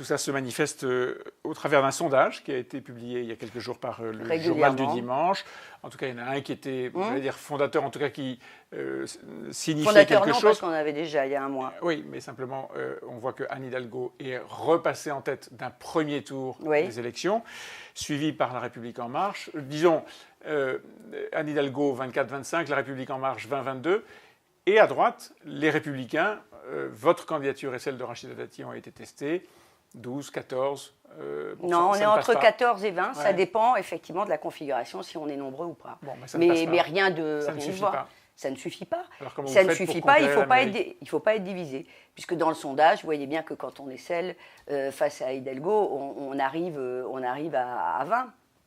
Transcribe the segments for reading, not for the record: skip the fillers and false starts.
tout ça se manifeste au travers d'un sondage qui a été publié il y a quelques jours par le Journal du Dimanche. En tout cas, il y en a un qui était, j'allais dire, fondateur, en tout cas qui signifiait fondateur, quelque non, chose. Parce qu'on avait déjà il y a un mois. Oui, mais simplement, on voit que Anne Hidalgo est repassée en tête d'un premier tour des élections, suivi par La République En Marche. Disons, Anne Hidalgo 24-25, La République En Marche 20-22. Et à droite, les Républicains, votre candidature et celle de Rachida Dati ont été testées, 12, 14. Non, on est entre 14 et 20, ça dépend effectivement de la configuration, si on est nombreux ou pas. Bon, mais rien de ça rien ne de suffit voir. pas. Ça ne suffit pas. Ça ne suffit pas, il ne faut pas être divisé. Puisque dans le sondage, vous voyez bien que quand on est celle face à Hidalgo, on arrive à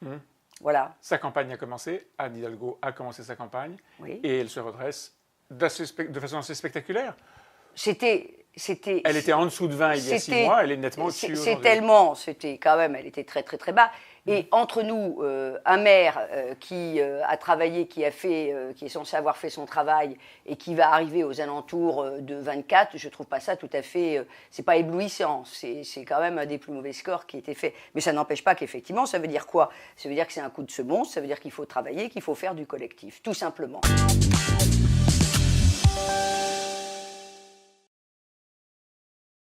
20. Voilà. Sa campagne a commencé, Anne Hidalgo a commencé sa campagne, et elle se redresse de façon assez spectaculaire. Elle était en dessous de 20 il y a 6 mois, elle est nettement au-dessus aujourd'hui. Elle était très très très bas. Et entre nous, un maire qui a travaillé, qui est censé avoir fait son travail et qui va arriver aux alentours de 24, je trouve pas ça tout à fait, c'est pas éblouissant. C'est quand même un des plus mauvais scores qui a été fait. Mais ça n'empêche pas qu'effectivement, ça veut dire quoi? Ça veut dire que c'est un coup de semonce, ça veut dire qu'il faut travailler, qu'il faut faire du collectif, tout simplement.